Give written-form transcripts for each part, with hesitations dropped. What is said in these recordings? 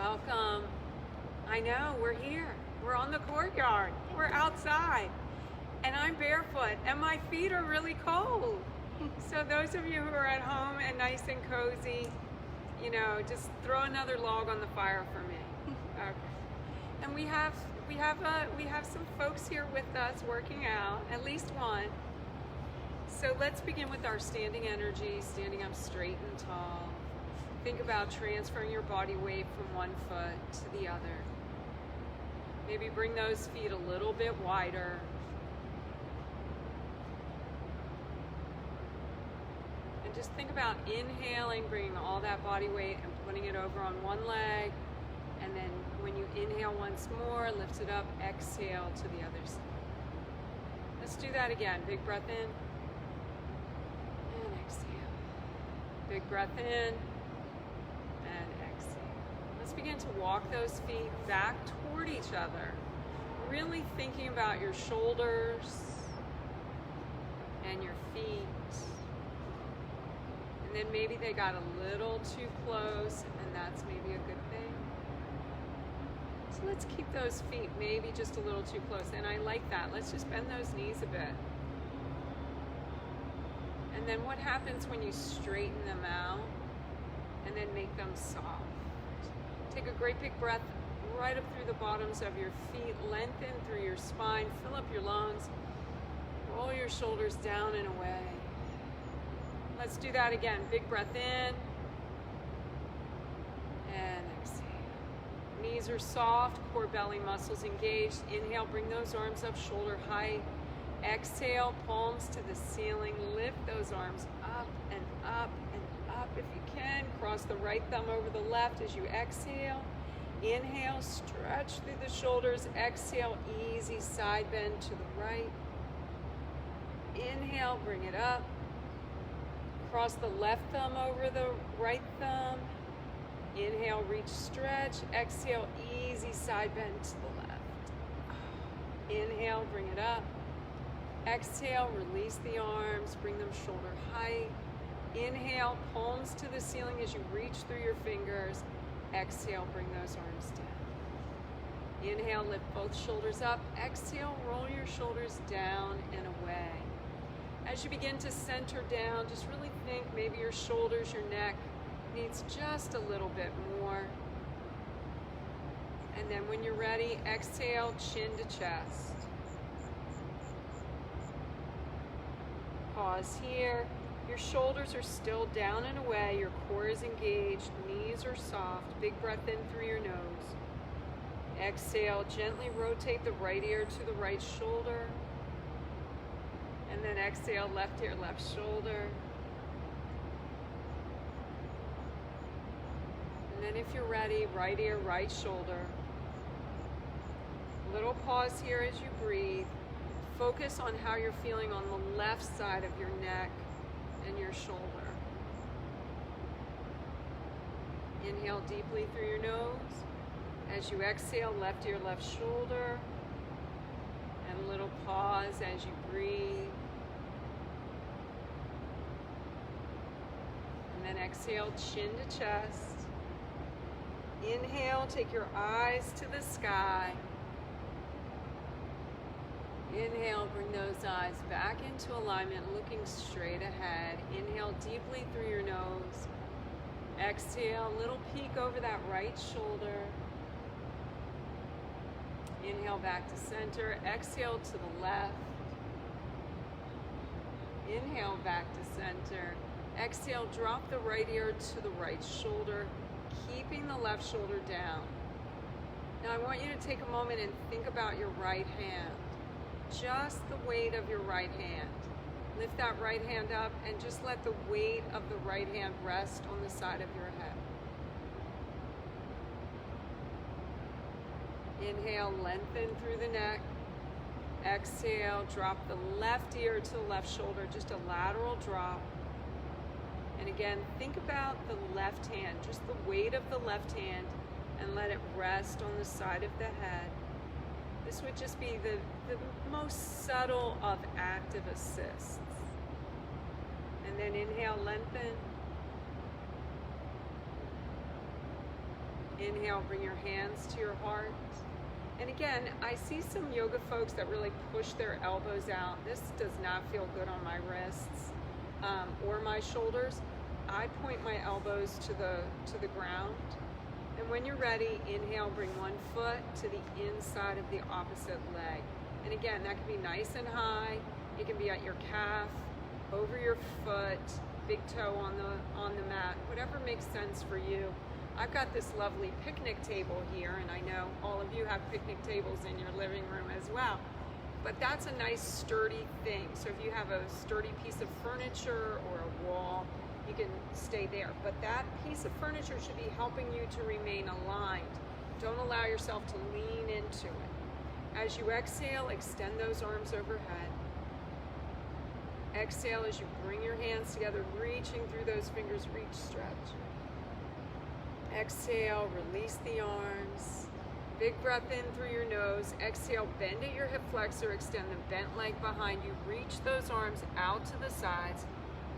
Welcome. I know, we're here. We're on the courtyard. We're outside. And I'm barefoot and my feet are really cold. So those of you who are at home and nice and cozy, you know, just throw another log on the fire for me. Okay. And we have some folks here with us working out, at least one. So let's begin with our standing energy, standing up straight and tall. Think about transferring your body weight from one foot to the other. Maybe bring those feet a little bit wider. And just think about inhaling, bringing all that body weight and putting it over on one leg. And then when you inhale once more, lift it up, exhale to the other side. Let's do that again. Big breath in and exhale. Big breath in and exhale. Let's begin to walk those feet back toward each other. Really thinking about your shoulders and your feet. And then maybe they got a little too close, and that's maybe a good thing. So let's keep those feet maybe just a little too close. And I like that. Let's just bend those knees a bit. And then what happens when you straighten them out and then make them soft? Take a great big breath right up through the bottoms of your feet. Lengthen through your spine. Fill up your lungs. Roll your shoulders down and away. Let's do that again. Big breath in and exhale. Knees are soft, core belly muscles engaged. Inhale, bring those arms up shoulder height. Exhale, palms to the ceiling. Lift those arms up and up and up if you can. Cross the right thumb over the left as you exhale. Inhale, stretch through the shoulders. Exhale, easy side bend to the right. Inhale, bring it up. Cross the left thumb over the right thumb. Inhale, reach, stretch. Exhale, easy side bend to the left. Inhale, bring it up. Exhale, release the arms, bring them shoulder height. Inhale, palms to the ceiling as you reach through your fingers. Exhale, bring those arms down. Inhale, lift both shoulders up. Exhale, roll your shoulders down and away. As you begin to center down, just really think maybe your shoulders, your neck needs just a little bit more. And then when you're ready, exhale, chin to chest. Pause here. Your shoulders are still down and away. Your core is engaged. Knees are soft. Big breath in through your nose. Exhale, gently rotate the right ear to the right shoulder. And then exhale, left ear, left shoulder. And then if you're ready, right ear, right shoulder. Little pause here as you breathe. Focus on how you're feeling on the left side of your neck and your shoulder. Inhale deeply through your nose. As you exhale, left ear, left shoulder. And a little pause as you breathe. And then exhale, chin to chest. Inhale, take your eyes to the sky. Inhale, bring those eyes back into alignment, looking straight ahead. Inhale deeply through your nose. Exhale, little peek over that right shoulder. Inhale back to center. Exhale to the left. Inhale back to center. Exhale, drop the right ear to the right shoulder, keeping the left shoulder down. Now I want you to take a moment and think about your right hand. Just the weight of your right hand. Lift that right hand up and just let the weight of the right hand rest on the side of your head. Inhale, lengthen through the neck. Exhale, drop the left ear to the left shoulder, just a lateral drop. And again, think about the left hand, just the weight of the left hand, and let it rest on the side of the head. This would just be the most subtle of active assists. And then inhale, lengthen. Inhale, bring your hands to your heart. And again, I see some yoga folks that really push their elbows out. This does not feel good on my wrists or my shoulders. I point my elbows to the ground. And when you're ready, inhale, bring one foot to the inside of the opposite leg. And again, that can be nice and high. It can be at your calf, over your foot, big toe on the mat, whatever makes sense for you. I've got this lovely picnic table here, and I know all of you have picnic tables in your living room as well. But that's a nice sturdy thing. So if you have a sturdy piece of furniture or a wall, you can stay there. But that piece of furniture should be helping you to remain aligned. Don't allow yourself to lean into it. As you exhale, extend those arms overhead. Exhale as you bring your hands together, reaching through those fingers, reach, stretch. Exhale, release the arms. Big breath in through your nose. Exhale, bend at your hip flexor, extend the bent leg behind you. Reach those arms out to the sides.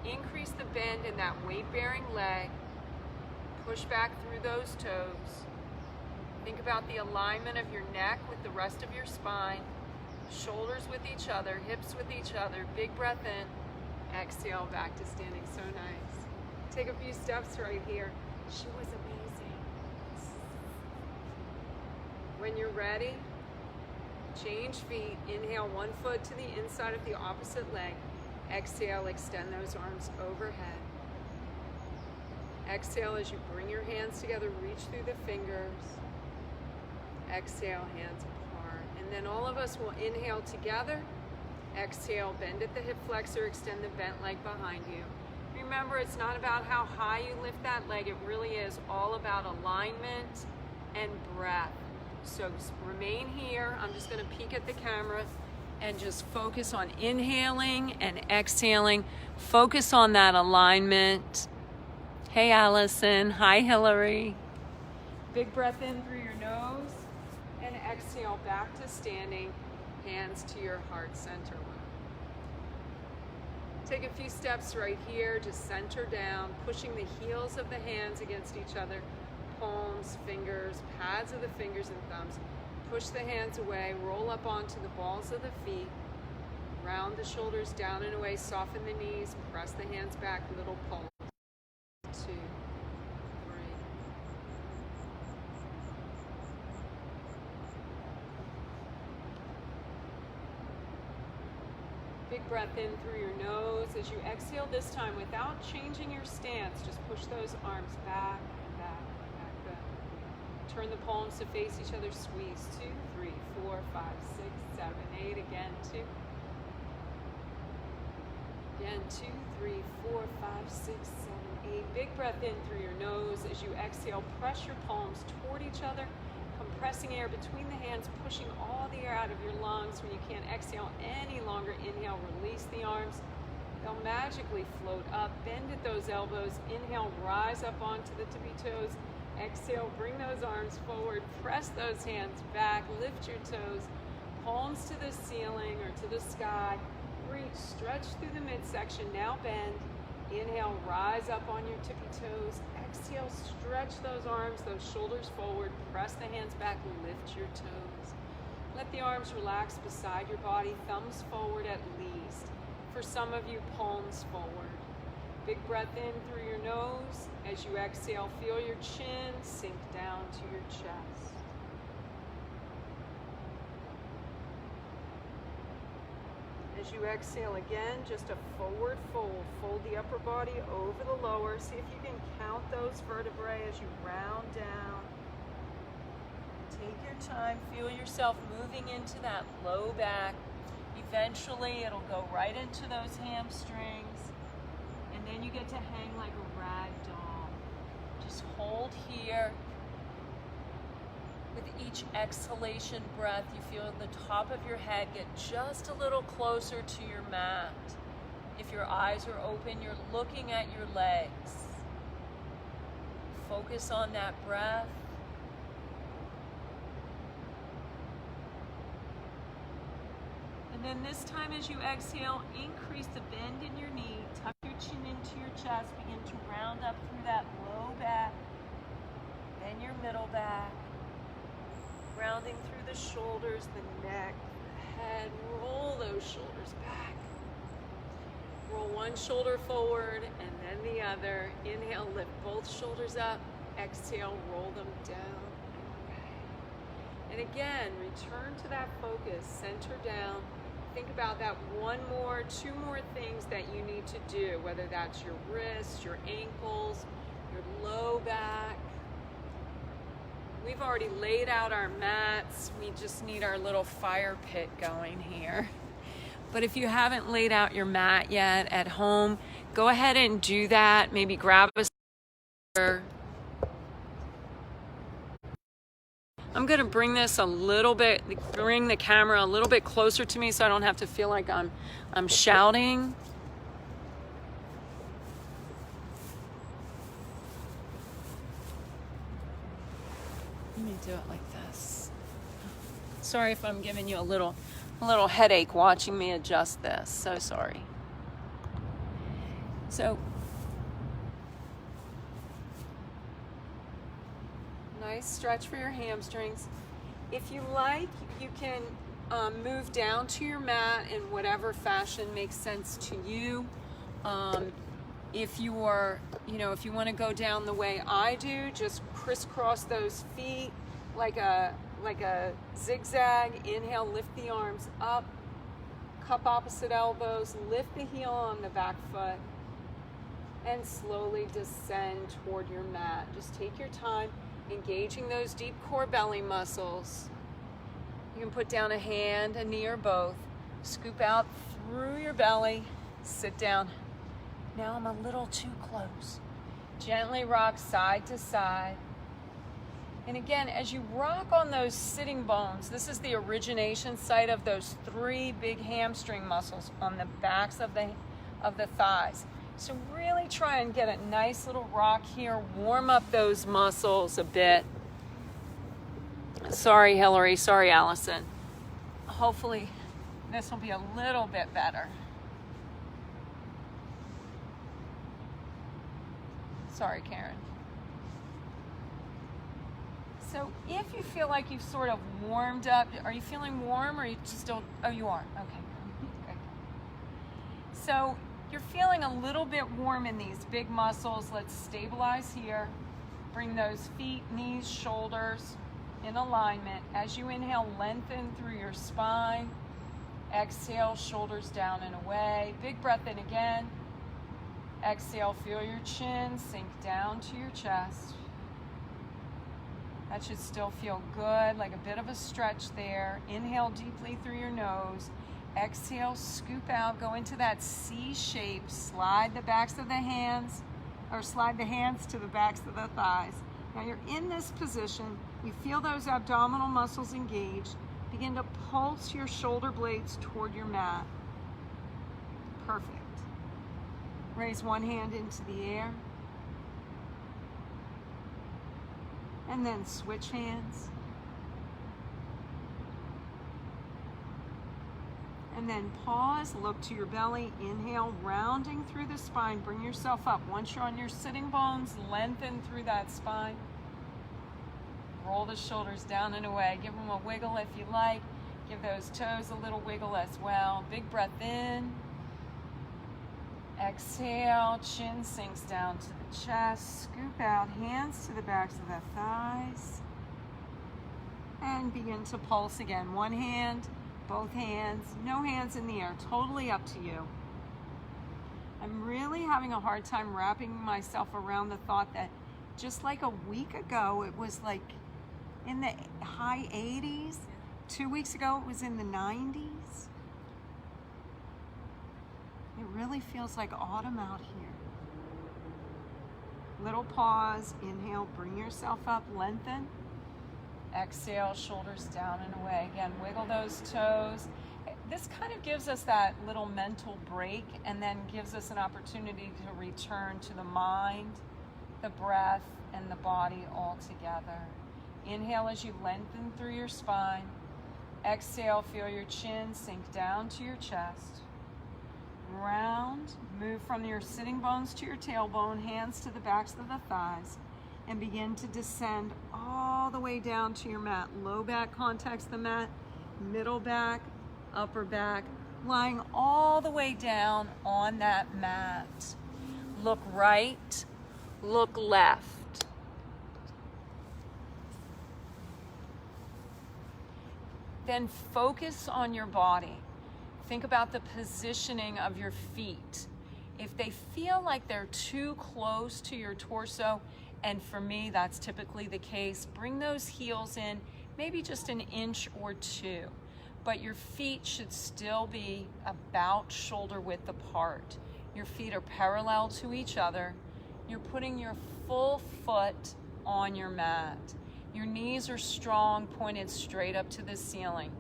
Increase the bend in that weight-bearing leg. Push back through those toes. Think about the alignment of your neck with the rest of your spine. Shoulders with each other, hips with each other. Big breath in. Exhale, back to standing. So nice. Take a few steps right here. She was amazing. When you're ready, change feet. Inhale, one foot to the inside of the opposite leg. Exhale, extend those arms overhead. Exhale as you bring your hands together, reach through the fingers. Exhale, hands apart. And then all of us will inhale together. Exhale, bend at the hip flexor, extend the bent leg behind you. Remember, it's not about how high you lift that leg. It really is all about alignment and breath. So remain here. I'm just going to peek at the camera and just focus on inhaling and exhaling. Focus on that alignment. Hey, Allison. Hi, Hillary. Big breath in through your nose and exhale back to standing, hands to your heart center. Take a few steps right here, just center down, pushing the heels of the hands against each other, palms, fingers, pads of the fingers and thumbs. Push the hands away, roll up onto the balls of the feet, round the shoulders down and away, soften the knees, press the hands back, little pulse. 2, 3. Big breath in through your nose. As you exhale this time, without changing your stance, just push those arms back and back and back, back. Turn the palms to face each other, squeeze. 2, 3, 4, 5, 6, 7, 8. Again, 2. Again, 2, 3, 4, 5, 6, 7, 8. Big breath in through your nose. As you exhale, press your palms toward each other, compressing air between the hands, pushing all the air out of your lungs. When you can't exhale any longer, inhale, release the arms. They'll magically float up. Bend at those elbows. Inhale, rise up onto the tippy toes. Exhale, bring those arms forward. Press those hands back. Lift your toes. Palms to the ceiling or to the sky. Reach, stretch through the midsection. Now bend. Inhale, rise up on your tippy toes. Exhale, stretch those arms, those shoulders forward. Press the hands back, lift your toes. Let the arms relax beside your body, thumbs forward at least. For some of you, palms forward. Big breath in through your nose. As you exhale, feel your chin sink down to your chest. As you exhale again, just a forward fold. Fold the upper body over the lower. See if you can count those vertebrae as you round down. Take your time. Feel yourself moving into that low back. Eventually, it'll go right into those hamstrings. And then you get to hang like a rag doll. Just hold here. With each exhalation breath, you feel the top of your head get just a little closer to your mat. If your eyes are open, you're looking at your legs. Focus on that breath. And then this time as you exhale, increase the bend in your knee. Tuck your chin into your chest. Begin to round up through that low back. Bend your middle back. Rounding through the shoulders, the neck, the head. Roll those shoulders back. Roll one shoulder forward and then the other. Inhale, lift both shoulders up. Exhale, roll them down. And again, return to that focus, center down. Think about that two more things that you need to do, whether that's your wrists, your ankles, your low back. We've already laid out our mats. We just need our little fire pit going here. But if you haven't laid out your mat yet at home, go ahead and do that. Maybe grab a I'm going to bring this bring the camera a little bit closer to me so I don't have to feel like I'm shouting. Let me do it like this. Sorry if I'm giving you a little headache watching me adjust this. So sorry. So, nice stretch for your hamstrings. If you like, you can move down to your mat in whatever fashion makes sense to you. If you want to go down the way I do, just crisscross those feet like a zigzag. Inhale, lift the arms up, cup opposite elbows, lift the heel on the back foot, and slowly descend toward your mat. Just take your time, engaging those deep core belly muscles. You can put down a hand, a knee, or both. Scoop out through your belly, sit down. Now I'm a little too close. Gently rock side to side. And again, as you rock on those sitting bones, this is the origination site of those three big hamstring muscles on the backs of the thighs. So really try and get a nice little rock here. Warm up those muscles a bit. Sorry, Hillary. Sorry, Allison. Hopefully this will be a little bit better. Sorry, Karen. So if you feel like you've sort of warmed up, are you feeling warm or are you still, oh, you are, okay. Good. So you're feeling a little bit warm in these big muscles. Let's stabilize here. Bring those feet, knees, shoulders in alignment. As you inhale, lengthen through your spine. Exhale, shoulders down and away. Big breath in again. Exhale, feel your chin sink down to your chest. That should still feel good, like a bit of a stretch there. Inhale deeply through your nose. Exhale, scoop out, go into that C shape. Slide the backs of the hands, or slide the hands to the backs of the thighs. Now you're in this position. You feel those abdominal muscles engaged. Begin to pulse your shoulder blades toward your mat. Perfect. Raise one hand into the air. And then switch hands. And then pause, look to your belly, inhale, rounding through the spine, bring yourself up. Once you're on your sitting bones, lengthen through that spine. Roll the shoulders down and away. Give them a wiggle if you like. Give those toes a little wiggle as well. Big breath in. Exhale, chin sinks down to the chest. Scoop out, hands to the backs of the thighs. And begin to pulse again. One hand, both hands, no hands in the air, totally up to you. I'm really having a hard time wrapping myself around the thought that just like a week ago, it was like in the high 80s. 2 weeks ago, it was in the 90s. It really feels like autumn out here. Little pause, inhale, bring yourself up, lengthen. Exhale, shoulders down and away. Again, wiggle those toes. This kind of gives us that little mental break and then gives us an opportunity to return to the mind, the breath, and the body all together. Inhale as you lengthen through your spine. Exhale, feel your chin sink down to your chest. Round, move from your sitting bones to your tailbone, hands to the backs of the thighs. and begin to descend all the way down to your mat. Low back contacts the mat, middle back, upper back, lying all the way down on that mat. Look right, look left. Then focus on your body. Think about the positioning of your feet. If they feel like they're too close to your torso, and for me that's typically the case, bring those heels in maybe just an inch or two. But your feet should still be about shoulder width apart. Your feet are parallel to each other. You're putting your full foot on your mat. Your knees are strong, pointed straight up to the ceiling.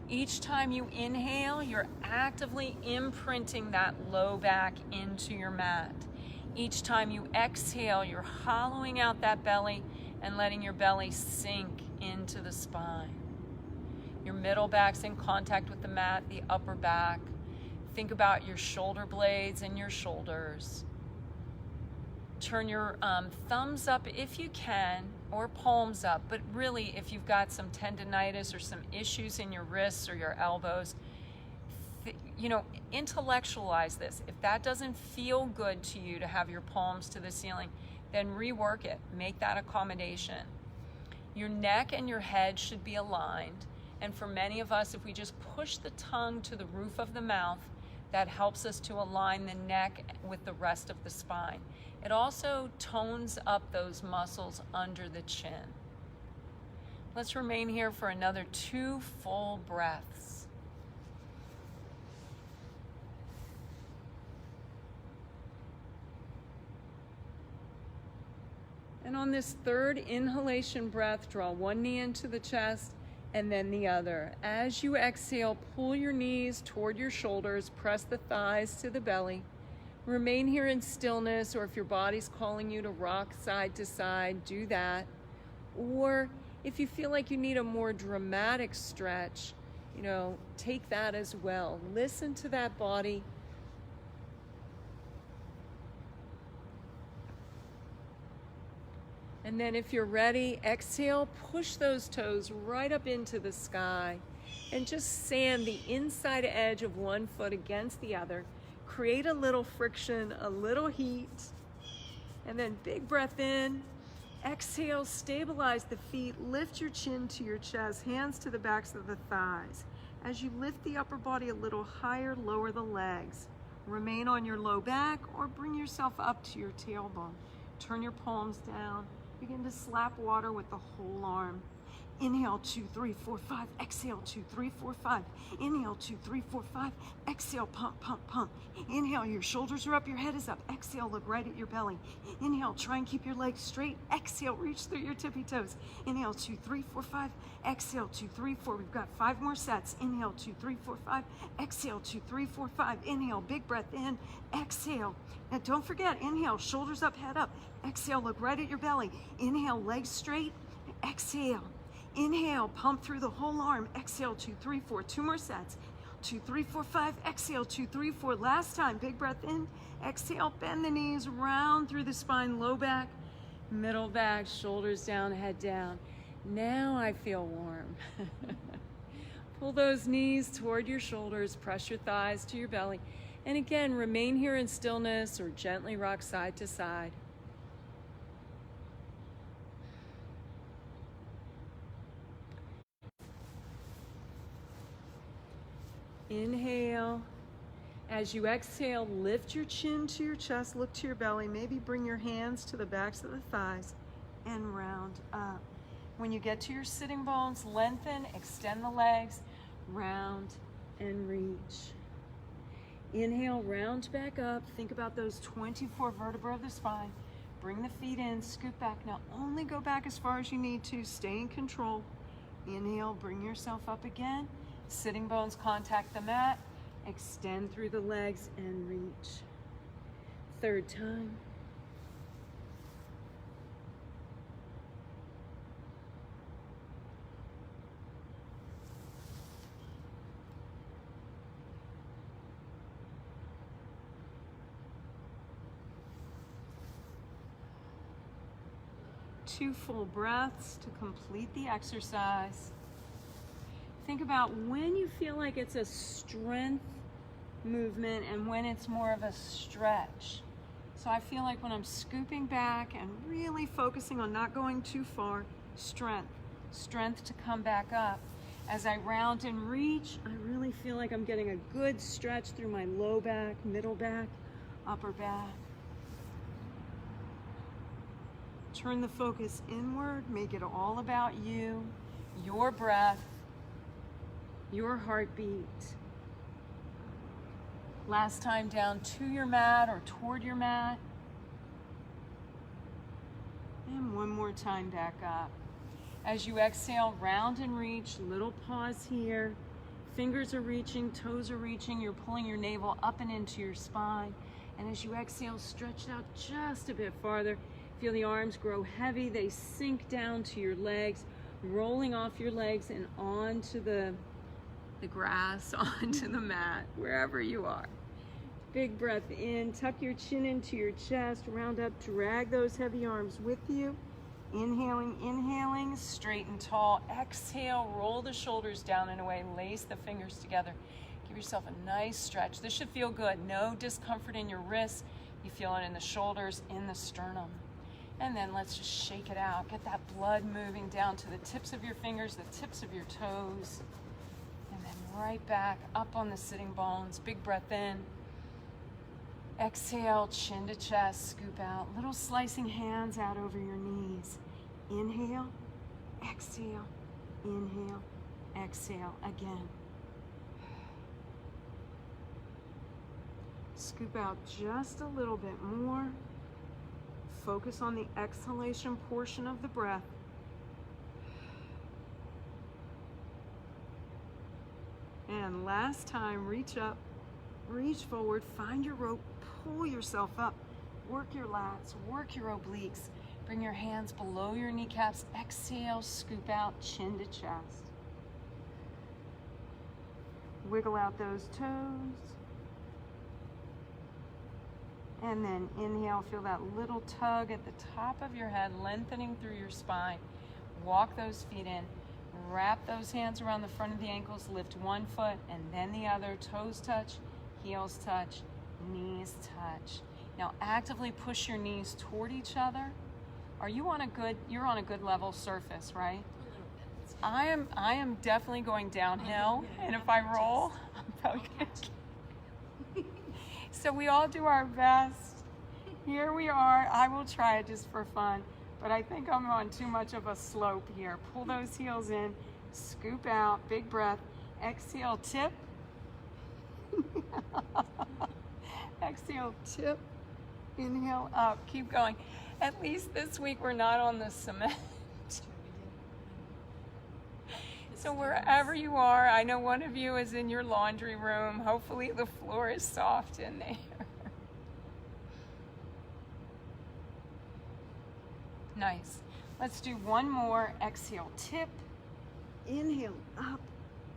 Each time you inhale, you're actively imprinting that low back into your mat. Each time you exhale, you're hollowing out that belly and letting your belly sink into the spine. Your middle back's in contact with the mat, the upper back. Think about your shoulder blades and your shoulders. Turn your thumbs up if you can, or palms up, but really if you've got some tendinitis or some issues in your wrists or your elbows, intellectualize this. If that doesn't feel good to you to have your palms to the ceiling, then rework it. Make that accommodation. Your neck and your head should be aligned. And for many of us, if we just push the tongue to the roof of the mouth, that helps us to align the neck with the rest of the spine. It also tones up those muscles under the chin. Let's remain here for another 2 full breaths. And on this third inhalation breath, draw one knee into the chest and then the other. As you exhale, pull your knees toward your shoulders, press the thighs to the belly. Remain here in stillness, or if your body's calling you to rock side to side, do that. Or if you feel like you need a more dramatic stretch, take that as well. Listen to that body. And then if you're ready, exhale, push those toes right up into the sky and just sand the inside edge of one foot against the other. Create a little friction, a little heat, and then big breath in. Exhale, stabilize the feet, lift your chin to your chest, hands to the backs of the thighs. As you lift the upper body a little higher, lower the legs. Remain on your low back or bring yourself up to your tailbone. Turn your palms down. Begin to slap water with the whole arm. Inhale, 2, 3, 4, 5. Exhale, 2, 3, 4, 5. Inhale, 2, 3, 4, 5. Exhale, pump, pump, pump. Inhale, your shoulders are up, your head is up. Exhale, look right at your belly. Inhale, try and keep your legs straight. Exhale, reach through your tippy toes. Inhale, 2, 3, 4, 5. Exhale, 2, 3, 4. We've got 5 more sets. Inhale, 2, 3, 4, 5. Exhale, 2, 3, 4, 5. Inhale, big breath in. Exhale. Now don't forget, inhale, shoulders up, head up. Exhale, look right at your belly. Inhale, legs straight. Exhale. Inhale, pump through the whole arm. Exhale, 2, 3, 4. 2 more sets. 2, 3, 4, 5. Exhale, 2, 3, 4. Last time, big breath in. Exhale, bend the knees, round through the spine, low back, middle back, shoulders down, head down. Now I feel warm. Pull those knees toward your shoulders, press your thighs to your belly. And again, remain here in stillness or gently rock side to side. Inhale. As you exhale, lift your chin to your chest, look to your belly, maybe bring your hands to the backs of the thighs and round up. When you get to your sitting bones, lengthen, extend the legs, round and reach. Inhale, round back up. Think about those 24 vertebrae of the spine. Bring the feet in, scoot back. Now only go back as far as you need to. Stay in control. Inhale, bring yourself up again. Sitting bones contact the mat. Extend through the legs and reach. Third time. 2 full breaths to complete the exercise. Think about when you feel like it's a strength movement and when it's more of a stretch. So I feel like when I'm scooping back and really focusing on not going too far, strength to come back up. As I round and reach, I really feel like I'm getting a good stretch through my low back, middle back, upper back. Turn the focus inward, make it all about you, your breath, your heartbeat. Last time down to your mat or toward your mat. And one more time back up. As you exhale, round and reach, little pause here. Fingers are reaching, toes are reaching, you're pulling your navel up and into your spine. And as you exhale, stretch out just a bit farther. Feel the arms grow heavy, they sink down to your legs, rolling off your legs and onto the grass, onto the mat, wherever you are. Big breath in, tuck your chin into your chest, round up, drag those heavy arms with you. Inhaling, straight and tall. Exhale, roll the shoulders down and away, lace the fingers together. Give yourself a nice stretch. This should feel good. No discomfort in your wrists. You feel it in the shoulders, in the sternum. And then let's just shake it out. Get that blood moving down to the tips of your fingers, the tips of your toes. And then right back up on the sitting bones. Big breath in. Exhale, chin to chest, scoop out. Little slicing hands out over your knees. Inhale, exhale, inhale, exhale again. Scoop out just a little bit more. Focus on the exhalation portion of the breath. And last time, reach up, reach forward, find your rope, pull yourself up, work your lats, work your obliques, bring your hands below your kneecaps, exhale, scoop out, chin to chest. Wiggle out those toes. And then inhale, feel that little tug at the top of your head, lengthening through your spine. Walk those feet in. Wrap those hands around the front of the ankles, lift one foot and then the other. Toes touch, heels touch, knees touch. Now actively push your knees toward each other. You're on a good level surface, right? I am definitely going downhill, and if I roll, I'm probably gonna... So we all do our best. Here we are. I will try it just for fun, but I think I'm on too much of a slope here. Pull those heels in, scoop out, big breath. Exhale, tip. Exhale, tip. Inhale, up. Keep going. At least this week we're not on the cement. So wherever you are, I know one of you is in your laundry room. Hopefully the floor is soft in there. Nice. Let's do one more. Exhale, tip. Inhale, up.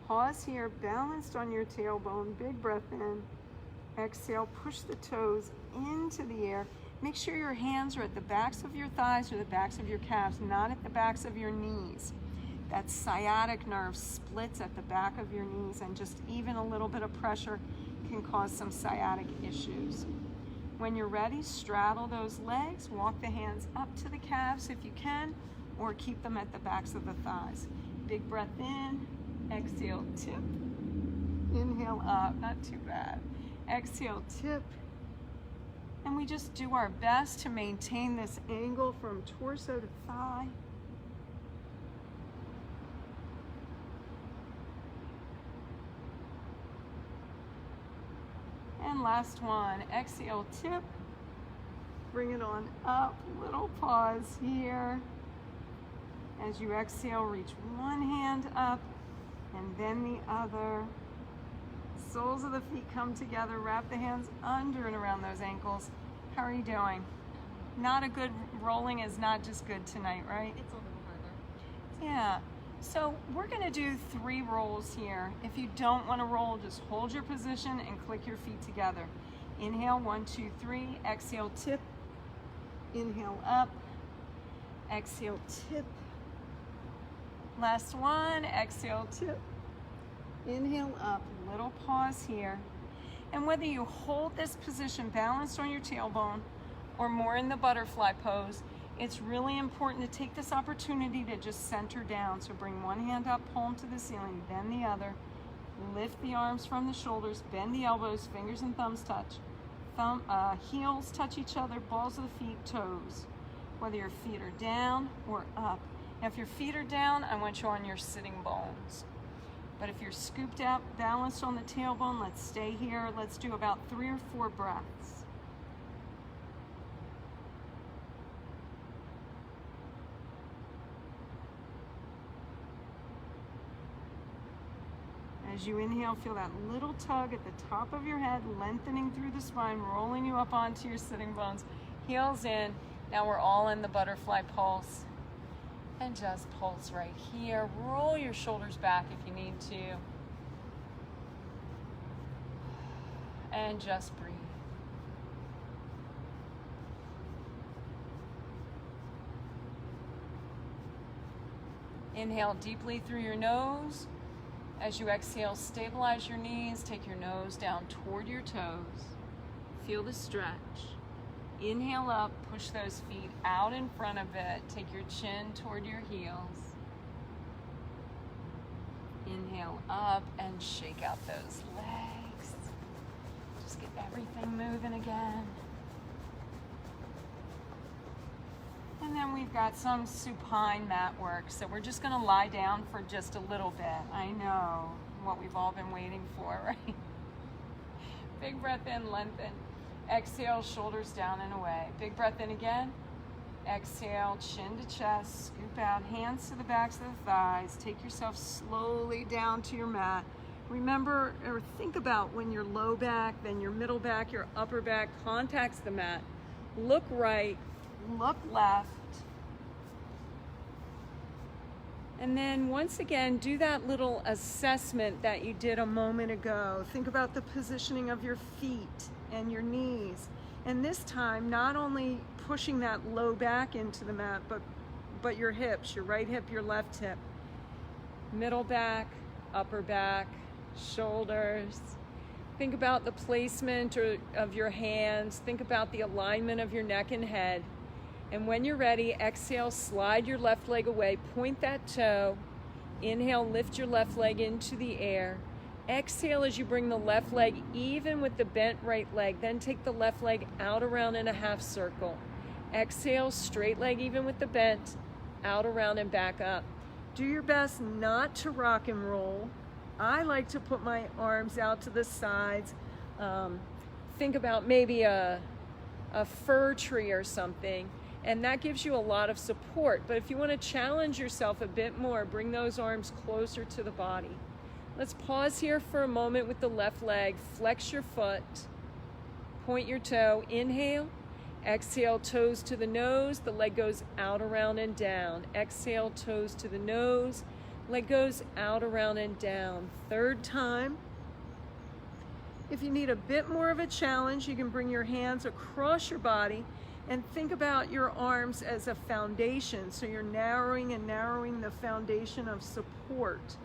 Pause here, balanced on your tailbone. Big breath in. Exhale, push the toes into the air. Make sure your hands are at the backs of your thighs or the backs of your calves, not at the backs of your knees. That sciatic nerve splits at the back of your knees, and just even a little bit of pressure can cause some sciatic issues. When you're ready, straddle those legs, walk the hands up to the calves if you can, or keep them at the backs of the thighs. Big breath in, exhale, tip. Inhale up, not too bad. Exhale, tip. And we just do our best to maintain this angle from torso to thigh. And last one, exhale, tip. Bring it on up, little pause here. As you exhale, reach one hand up and then the other. Soles of the feet come together, wrap the hands under and around those ankles. How are you doing? Not a good, rolling is not just good tonight, right? It's a little harder. Yeah. So we're gonna do 3 rolls here. If you don't wanna roll, just hold your position and click your feet together. Inhale, 1, 2, 3. Exhale, tip. Inhale, up. Exhale, tip. Last one, exhale, tip. Inhale up, little pause here. And whether you hold this position balanced on your tailbone or more in the butterfly pose, it's really important to take this opportunity to just center down. So bring one hand up, palm to the ceiling, then the other. Lift the arms from the shoulders, bend the elbows, fingers and thumbs touch. Heels touch each other, balls of the feet, toes. Whether your feet are down or up. Now if your feet are down, I want you on your sitting bones. But if you're scooped out, balanced on the tailbone, let's stay here. Let's do about 3 or 4 breaths. As you inhale, feel that little tug at the top of your head, lengthening through the spine, rolling you up onto your sitting bones. Heels in. Now we're all in the butterfly pulse. And just pulse right here. Roll your shoulders back if you need to. And just breathe. Inhale deeply through your nose. As you exhale, stabilize your knees. Take your nose down toward your toes. Feel the stretch. Inhale up, push those feet out in front of it. Take your chin toward your heels. Inhale up and shake out those legs. Just get everything moving again. And then we've got some supine mat work. So we're just gonna lie down for just a little bit. I know, what we've all been waiting for, right? Big breath in, lengthen. Exhale, shoulders down and away. Big breath in again. Exhale, chin to chest, scoop out, hands to the backs of the thighs. Take yourself slowly down to your mat. Remember, or think about when your low back, then your middle back, your upper back contacts the mat. Look right, look left. And then once again, do that little assessment that you did a moment ago. Think about the positioning of your feet and your knees. And this time, not only pushing that low back into the mat, but your hips, your right hip, your left hip. Middle back, upper back, shoulders. Think about the placement of your hands. Think about the alignment of your neck and head. And when you're ready, exhale, slide your left leg away, point that toe. Inhale, lift your left leg into the air. Exhale as you bring the left leg even with the bent right leg. Then take the left leg out around in a half circle. Exhale, straight leg even with the bent, out around and back up. Do your best not to rock and roll. I like to put my arms out to the sides. Think about maybe a fir tree or something. And that gives you a lot of support. But if you want to challenge yourself a bit more, bring those arms closer to the body. Let's pause here for a moment with the left leg. Flex your foot. Point your toe. Inhale. Exhale, toes to the nose. The leg goes out, around, and down. Exhale, toes to the nose. Leg goes out, around, and down. Third time. If you need a bit more of a challenge, you can bring your hands across your body and think about your arms as a foundation. So you're narrowing and narrowing the foundation of support.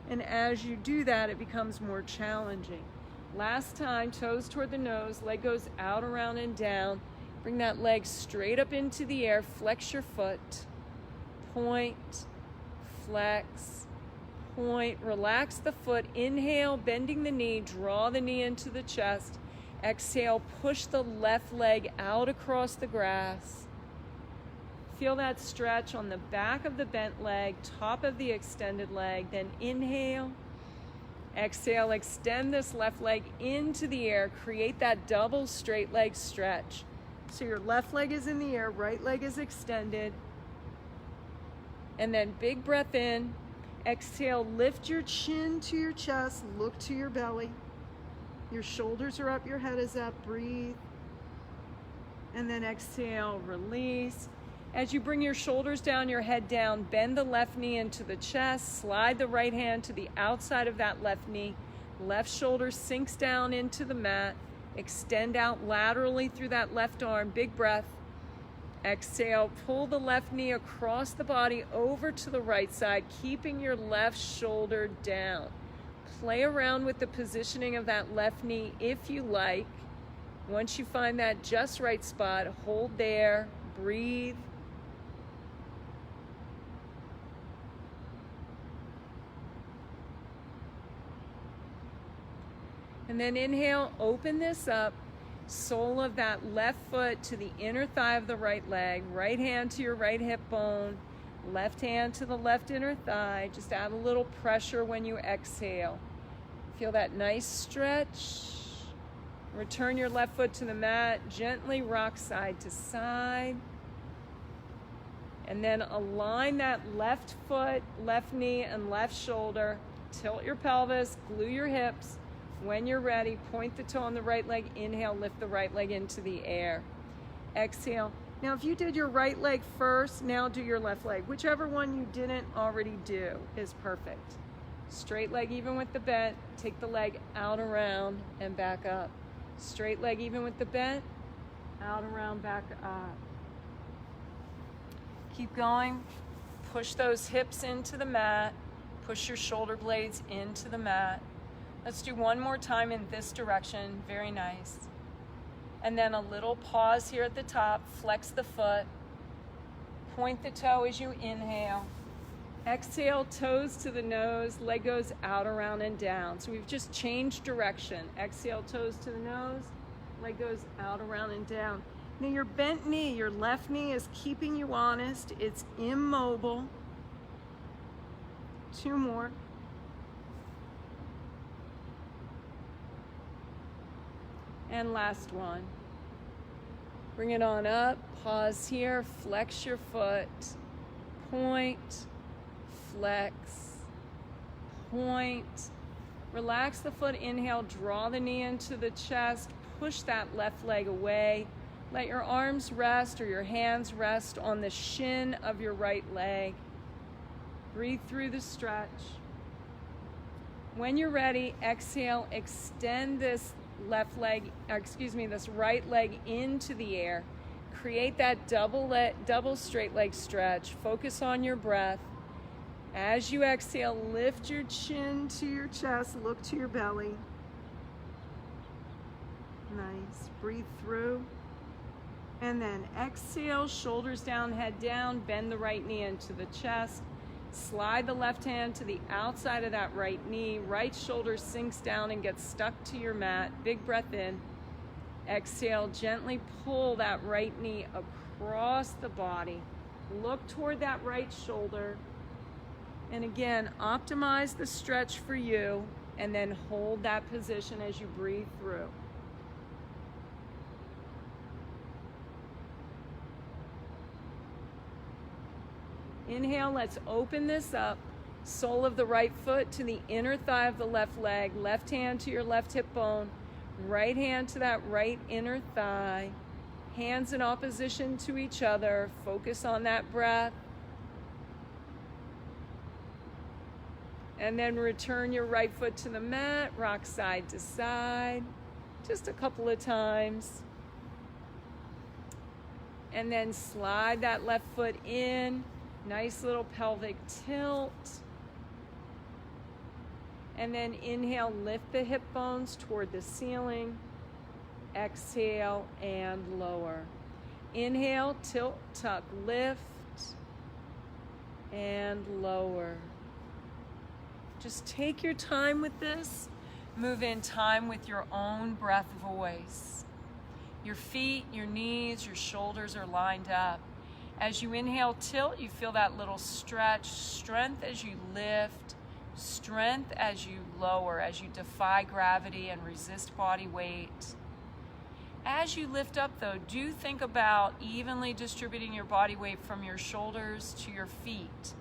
And as you do that, it becomes more challenging. Last time, toes toward the nose, leg goes out, around, and down. Bring that leg straight up into the air, flex your foot, point, flex, point, relax the foot, inhale, bending the knee, draw the knee into the chest. Exhale, push the left leg out across the grass. Feel that stretch on the back of the bent leg, top of the extended leg. Then inhale, exhale, extend this left leg into the air. Create that double straight leg stretch. So your left leg is in the air, right leg is extended. And then big breath in. Exhale, lift your chin to your chest, look to your belly. Your shoulders are up, your head is up, breathe. And then exhale, release. As you bring your shoulders down, your head down, bend the left knee into the chest, slide the right hand to the outside of that left knee. Left shoulder sinks down into the mat. Extend out laterally through that left arm, big breath. Exhale, pull the left knee across the body over to the right side, keeping your left shoulder down. Play around with the positioning of that left knee if you like. Once you find that just right spot, hold there, breathe. And then inhale, open this up. Sole of that left foot to the inner thigh of the right leg. Right hand to your right hip bone. Left hand to the left inner thigh. Just add a little pressure when you exhale. Feel that nice stretch. Return your left foot to the mat. Gently rock side to side. And then align that left foot, left knee, and left shoulder. Tilt your pelvis, glue your hips. When you're ready, point the toe on the right leg. Inhale, lift the right leg into the air. Exhale. Now, if you did your right leg first, now do your left leg. Whichever one you didn't already do is perfect. Straight leg even with the bent. Take the leg out, around, and back up. Straight leg even with the bent. Out, around, back up. Keep going. Push those hips into the mat. Push your shoulder blades into the mat. Let's do one more time in this direction. Very nice. And then a little pause here at the top. Flex the foot. Point the toe as you inhale. Exhale, toes to the nose. Leg goes out, around, and down. So we've just changed direction. Exhale, toes to the nose. Leg goes out, around, and down. Now your bent knee, your left knee is keeping you honest. It's immobile. 2 more. And last one. Bring it on up, pause here, flex your foot, point, flex, point. Relax the foot, inhale, draw the knee into the chest, push that left leg away. Let your arms rest or your hands rest on the shin of your right leg. Breathe through the stretch. When you're ready, exhale, extend this this right leg into the air. Create that double straight leg stretch. Focus on your breath. As you exhale, lift your chin to your chest, look to your belly. Nice. Breathe through. And then exhale, shoulders down, head down, bend the right knee into the chest. Slide the left hand to the outside of that right knee. Right shoulder sinks down and gets stuck to your mat. Big breath in. Exhale, gently pull that right knee across the body. Look toward that right shoulder. And again, optimize the stretch for you and then hold that position as you breathe through. Inhale, let's open this up. Sole of the right foot to the inner thigh of the left leg. Left hand to your left hip bone. Right hand to that right inner thigh. Hands in opposition to each other. Focus on that breath. And then return your right foot to the mat. Rock side to side. Just a couple of times. And then slide that left foot in. Nice little pelvic tilt. And then inhale, lift the hip bones toward the ceiling. Exhale and lower. Inhale, tilt, tuck, lift, and lower. Just take your time with this. Move in time with your own breath voice. Your feet, your knees, your shoulders are lined up. As you inhale, tilt, you feel that little stretch, strength as you lift, strength as you lower, as you defy gravity and resist body weight. As you lift up though, do think about evenly distributing your body weight from your shoulders to your feet,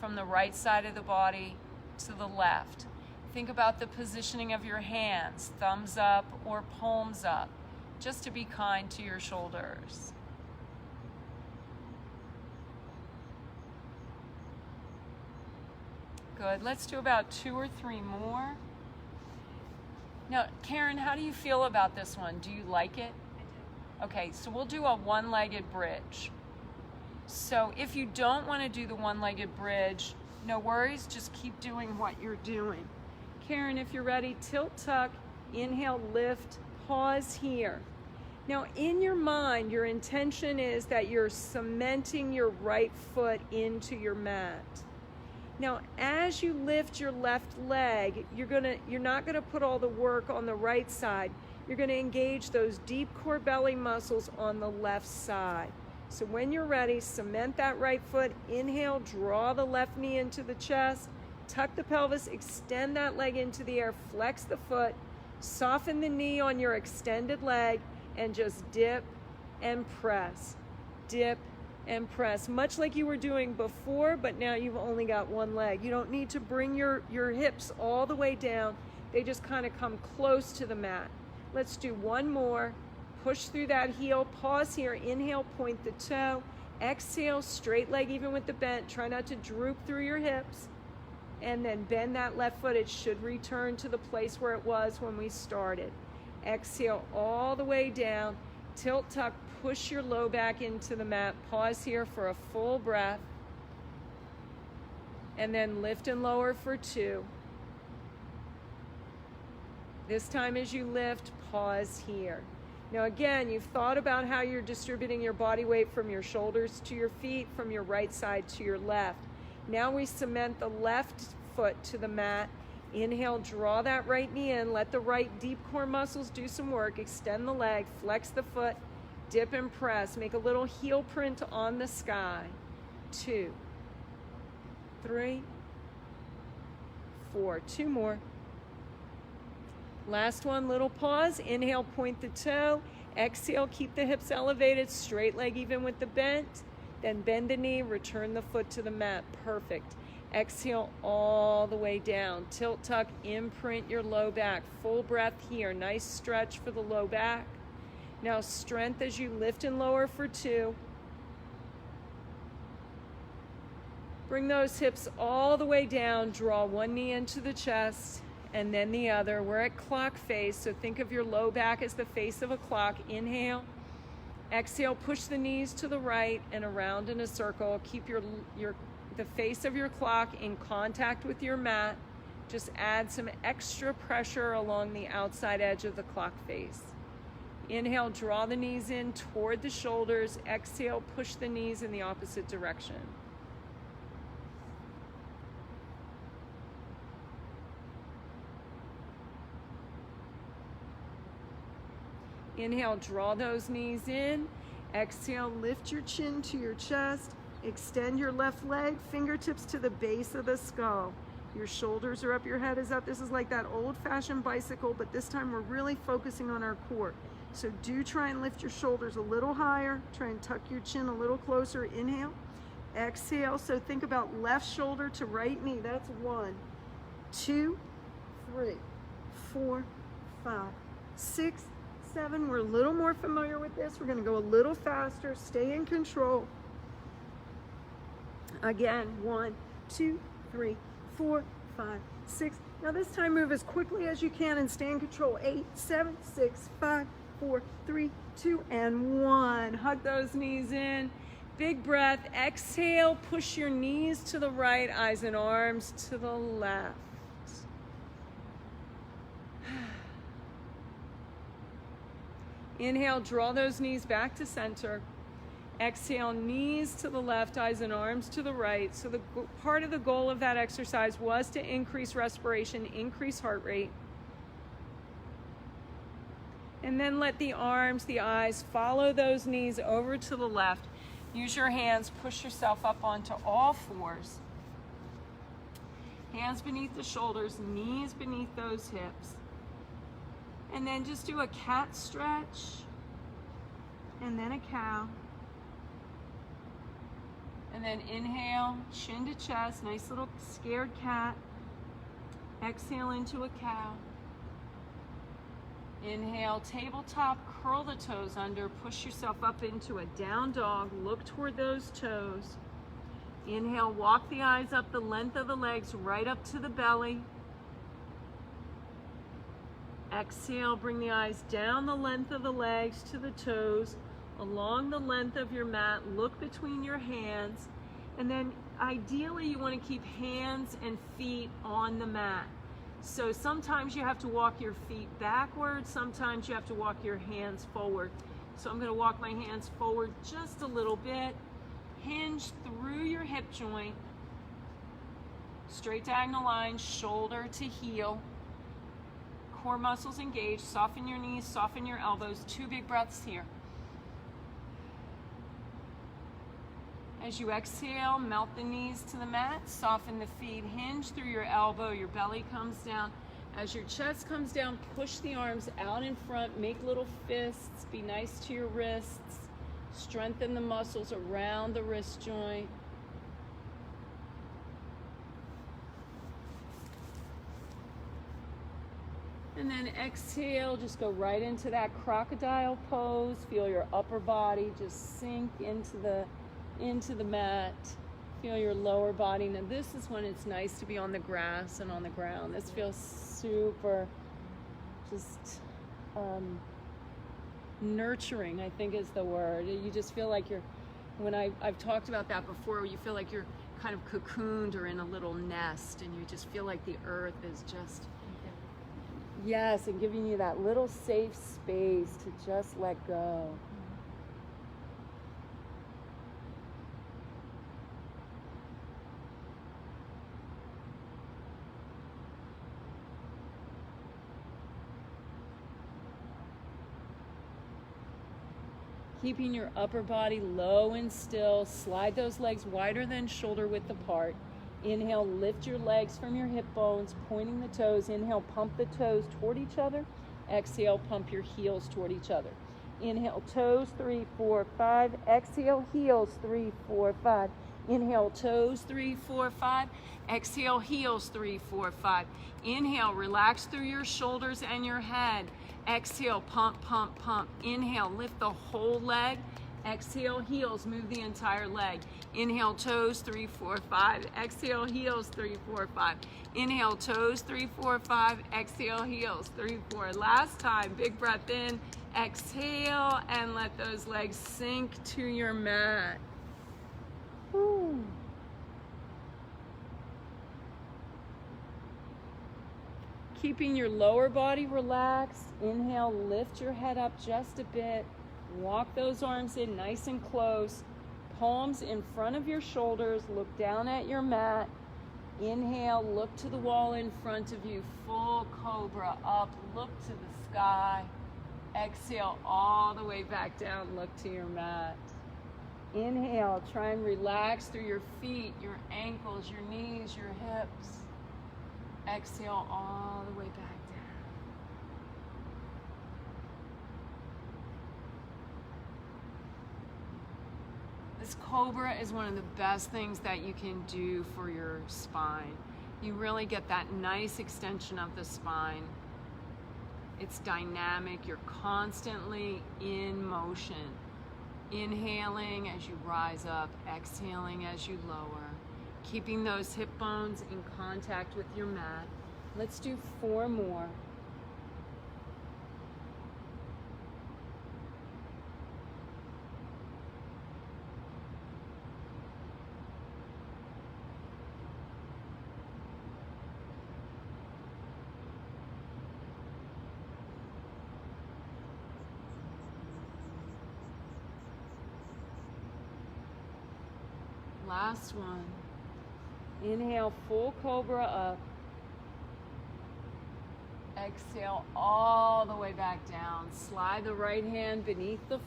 from the right side of the body to the left. Think about the positioning of your hands, thumbs up or palms up, just to be kind to your shoulders. Good. Let's do about 2 or 3 more. Now, Karen, how do you feel about this one? Do you like it? I do. Okay, so we'll do a one-legged bridge. So if you don't want to do the one-legged bridge, no worries, just keep doing what you're doing. Karen, if you're ready, tilt tuck, inhale, lift, pause here. Now in your mind, your intention is that you're cementing your right foot into your mat. Now as you lift your left leg, you're not gonna put all the work on the right side. You're gonna engage those deep core belly muscles on the left side. So when you're ready, cement that right foot, inhale, draw the left knee into the chest, tuck the pelvis, extend that leg into the air, flex the foot, soften the knee on your extended leg, and just dip and press, dip and press, much like you were doing before, but now you've only got one leg. You don't need to bring your hips all the way down. They just kind of come close to the mat. Let's do one more. Push through that heel, pause here, inhale, point the toe, exhale, straight leg even with the bent, try not to droop through your hips, and then bend that left foot. It should return to the place where it was when we started. Exhale all the way down, tilt tuck, push your low back into the mat, pause here for a full breath, and then lift and lower for 2. This time as you lift, pause here. Now again, you've thought about how you're distributing your body weight from your shoulders to your feet, from your right side to your left. Now we cement the left foot to the mat. Inhale, draw that right knee in, let the right deep core muscles do some work, extend the leg, flex the foot, dip and press, make a little heel print on the sky. 2, 3, 4, 2 more. Last one, little pause. Inhale, point the toe. Exhale, keep the hips elevated, straight leg even with the bent. Then bend the knee, return the foot to the mat. Perfect. Exhale all the way down. Tilt tuck, imprint your low back. Full breath here. Nice stretch for the low back. Now strength as you lift and lower for 2. Bring those hips all the way down. Draw one knee into the chest and then the other. We're at clock face, so think of your low back as the face of a clock. Inhale. Exhale, push the knees to the right and around in a circle. Keep the face of your clock in contact with your mat. Just add some extra pressure along the outside edge of the clock face. Inhale, draw the knees in toward the shoulders. Exhale, push the knees in the opposite direction. Inhale, draw those knees in. Exhale, lift your chin to your chest. Extend your left leg, fingertips to the base of the skull. Your shoulders are up, your head is up. This is like that old-fashioned bicycle, but this time we're really focusing on our core. So do try and lift your shoulders a little higher. Try and tuck your chin a little closer. Inhale. Exhale. So think about left shoulder to right knee. That's 1, 2, 3, 4, 5, 6, 7. We're a little more familiar with this. We're going to go a little faster. Stay in control. Again, 1, 2, 3, 4, 5, 6. Now this time move as quickly as you can and stay in control. 8, 7, 6, 5, 4, 3, 2, and 1. Hug those knees in. Big breath. Exhale. Push your knees to the right, eyes and arms to the left. Inhale, draw those knees back to center. Exhale, knees to the left, eyes and arms to the right. So the part of the goal of that exercise was to increase respiration, increase heart rate. And then let the arms, the eyes, follow those knees over to the left. Use your hands, push yourself up onto all fours. Hands beneath the shoulders, knees beneath those hips. And then just do a cat stretch, and then a cow. And then inhale, chin to chest, nice little scared cat. Exhale into a cow. Inhale, tabletop, curl the toes under, push yourself up into a down dog, look toward those toes. Inhale, walk the eyes up the length of the legs, right up to the belly. Exhale, bring the eyes down the length of the legs to the toes, along the length of your mat. Look between your hands, and then ideally you want to keep hands and feet on the mat. So sometimes you have to walk your feet backwards, sometimes you have to walk your hands forward. So I'm going to walk my hands forward just a little bit. Hinge through your hip joint. Straight diagonal line, shoulder to heel. Core muscles engaged. Soften your knees, soften your elbows. 2 big breaths here. As you exhale, melt the knees to the mat, soften the feet, hinge through your elbow, your belly comes down. As your chest comes down, push the arms out in front, make little fists, be nice to your wrists, strengthen the muscles around the wrist joint. And then exhale, just go right into that crocodile pose. Feel your upper body just sink into the mat. Feel your lower body. Now this is when it's nice to be on the grass and on the ground. This feels super just nurturing, I think is the word. You just feel like you're, when I've talked about that before, you feel like you're kind of cocooned or in a little nest, and you just feel like the earth is just, yes, and giving you that little safe space to just let go. Keeping your upper body low and still. Slide those legs wider than shoulder width apart. Inhale, lift your legs from your hip bones, pointing the toes. Inhale, pump the toes toward each other. Exhale, pump your heels toward each other. Inhale, toes, 3, 4, 5. Exhale, heels, 3, 4, 5. Inhale, toes, 3, 4, 5. Exhale, heels, 3, 4, 5. Inhale, relax through your shoulders and your head. Exhale, pump, pump, pump. Inhale, lift the whole leg. Exhale, heels, move the entire leg. Inhale, toes, 3, 4, 5. Exhale, heels, 3, 4, 5. Inhale, toes, 3, 4, 5. Exhale, heels, 3, 4. Last time, big breath in. Exhale, and let those legs sink to your mat. Woo. Keeping your lower body relaxed. Inhale, lift your head up just a bit. Walk those arms in nice and close. Palms in front of your shoulders. Look down at your mat. Inhale, look to the wall in front of you. Full cobra up, look to the sky. Exhale all the way back down, look to your mat. Inhale, try and relax through your feet, your ankles, your knees, your hips. Exhale all the way back down. This cobra is one of the best things that you can do for your spine. You really get that nice extension of the spine. It's dynamic. You're constantly in motion. Inhaling as you rise up, exhaling as you lower. Keeping those hip bones in contact with your mat. Let's do 4 more. Last one. Inhale, full cobra up. Exhale all the way back down. Slide the right hand beneath the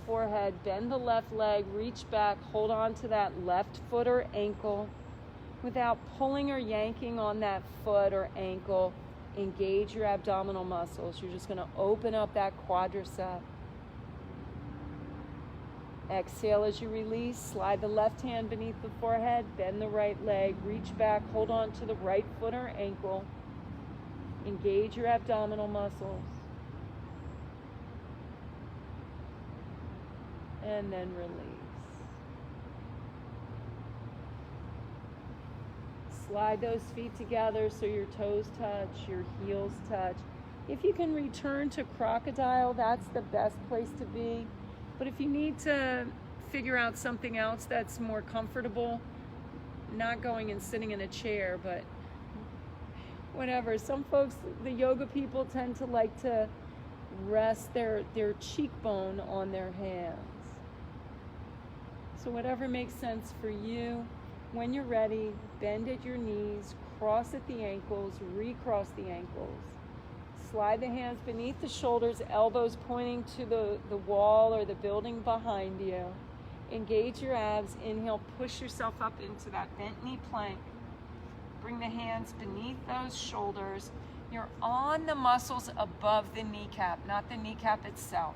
forehead. Bend the left leg. Reach back. Hold on to that left foot or ankle. Without pulling or yanking on that foot or ankle, engage your abdominal muscles. You're just going to open up that quadricep. Exhale as you release. Slide the left hand beneath the forehead. Bend the right leg. Reach back. Hold on to the right foot or ankle. Engage your abdominal muscles. And then release. Slide those feet together so your toes touch, your heels touch. If you can return to crocodile, that's the best place to be. But if you need to figure out something else that's more comfortable, not going and sitting in a chair, but whatever. Some folks, the yoga people, tend to like to rest their cheekbone on their hands. So whatever makes sense for you. When you're ready, bend at your knees, cross at the ankles, recross the ankles. Slide the hands beneath the shoulders, elbows pointing to the wall or the building behind you. Engage your abs. Inhale, push yourself up into that bent knee plank. Bring the hands beneath those shoulders. You're on the muscles above the kneecap, not the kneecap itself.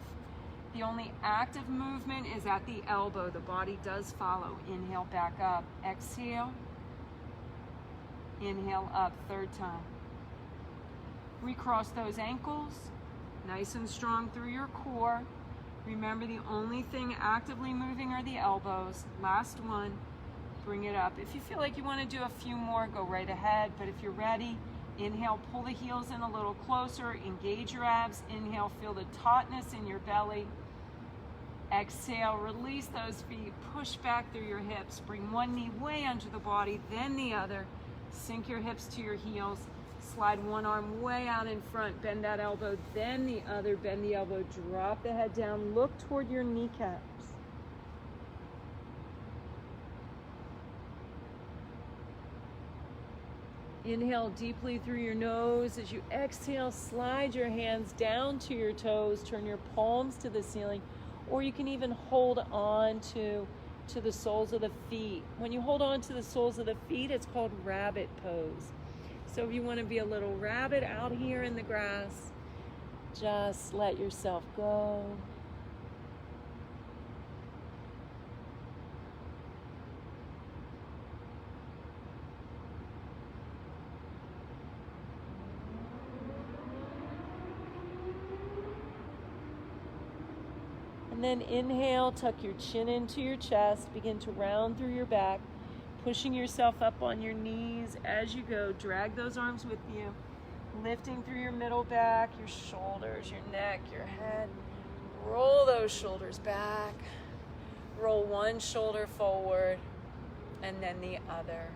The only active movement is at the elbow. The body does follow. Inhale, back up. Exhale. Inhale, up. Third time. Recross those ankles, nice and strong through your core. Remember, the only thing actively moving are the elbows. Last one. Bring it up. If you feel like you want to do a few more, go right ahead. But if you're ready, inhale, pull the heels in a little closer. Engage your abs. Inhale, feel the tautness in your belly. Exhale, release those feet. Push back through your hips. Bring one knee way under the body, then the other. Sink your hips to your heels. Slide one arm way out in front. Bend that elbow, then the other. Bend the elbow. Drop the head down. Look toward your kneecaps. Inhale deeply through your nose. As you exhale, slide your hands down to your toes. Turn your palms to the ceiling. Or you can even hold on to the soles of the feet. When you hold on to the soles of the feet, it's called rabbit pose. So if you want to be a little rabbit out here in the grass, just let yourself go. And then inhale, tuck your chin into your chest, begin to round through your back, pushing yourself up on your knees as you go. Drag those arms with you, lifting through your middle back, your shoulders, your neck, your head. Roll those shoulders back. Roll one shoulder forward and then the other.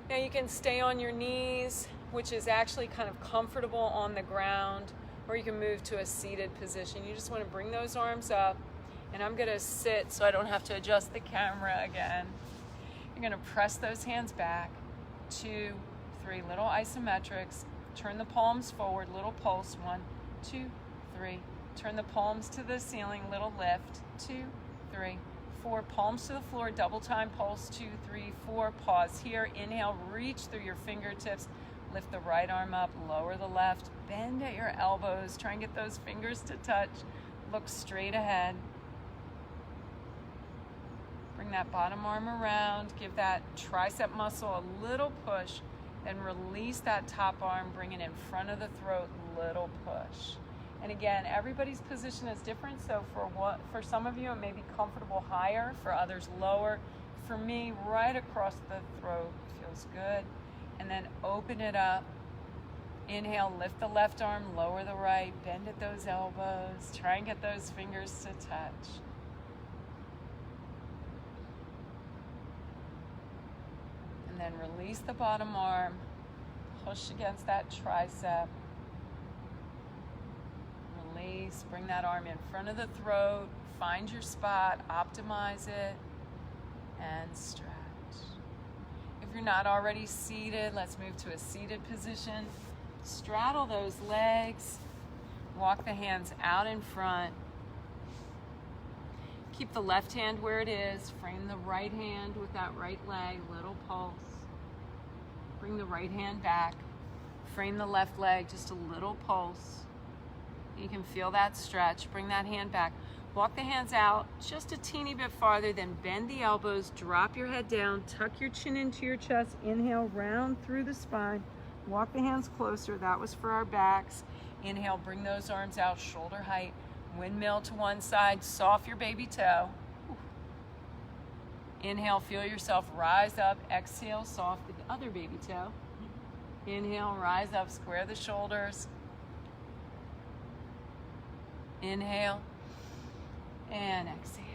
Now you can stay on your knees, which is actually kind of comfortable on the ground, or you can move to a seated position. You just want to bring those arms up, and I'm going to sit so I don't have to adjust the camera again. You're going to press those hands back, 2, 3, little isometrics. Turn the palms forward, little pulse, 1, 2, 3. Turn the palms to the ceiling, little lift, 2, 3, 4. Palms to the floor, double time pulse, 2, 3, 4. Pause here. Inhale, reach through your fingertips. Lift the right arm up, lower the left. Bend at your elbows. Try and get those fingers to touch. Look straight ahead. Bring that bottom arm around. Give that tricep muscle a little push. Then release that top arm. Bring it in front of the throat. Little push. And again, everybody's position is different. So for some of you, it may be comfortable higher. For others, lower. For me, right across the throat feels good. And then open it up. Inhale, lift the left arm, lower the right, bend at those elbows. Try and get those fingers to touch. And then release the bottom arm. Push against that tricep. Release, bring that arm in front of the throat. Find your spot, optimize it, and stretch. If you're not already seated, let's move to a seated position. Straddle those legs. Walk the hands out in front. Keep the left hand where it is. Frame the right hand with that right leg. Little pulse. Bring the right hand back. Frame the left leg. Just a little pulse. You can feel that stretch. Bring that hand back. Walk the hands out just a teeny bit farther, then bend the elbows, drop your head down, tuck your chin into your chest, inhale, round through the spine, walk the hands closer. That was for our backs. Inhale, bring those arms out, shoulder height, windmill to one side, soft your baby toe. Inhale, feel yourself rise up, exhale, soft the other baby toe. Inhale, rise up, square the shoulders. Inhale. And exhale.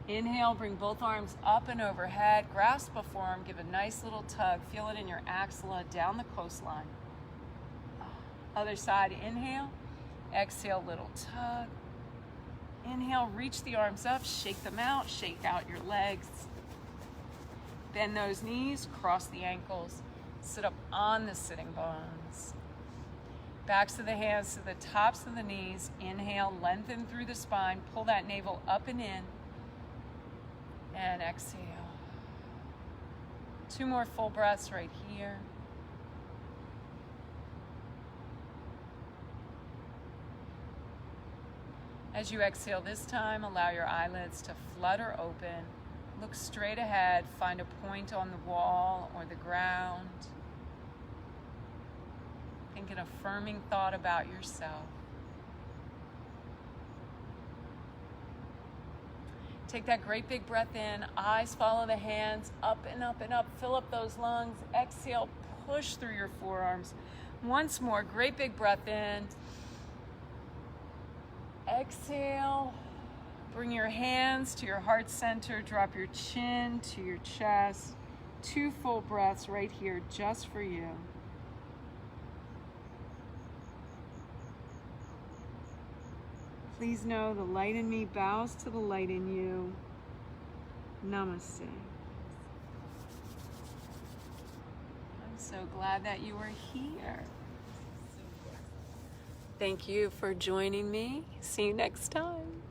Inhale, bring both arms up and overhead. Grasp a forearm, give a nice little tug. Feel it in your axilla down the coastline. Other side, inhale. Exhale, little tug. Inhale, reach the arms up, shake them out, shake out your legs. Bend those knees, cross the ankles. Sit up on the sitting bones. Backs of the hands to the tops of the knees. Inhale, lengthen through the spine. Pull that navel up and in. And exhale. 2 more full breaths right here. As you exhale this time, allow your eyelids to flutter open. Look straight ahead. Find a point on the wall or the ground. Think an affirming thought about yourself. Take that great big breath in. Eyes follow the hands, up and up and up. Fill up those lungs. Exhale, push through your forearms. Once more, great big breath in. Exhale. Bring your hands to your heart center. Drop your chin to your chest. 2 full breaths right here just for you. Please know the light in me bows to the light in you. Namaste. I'm so glad that you are here. Thank you for joining me. See you next time.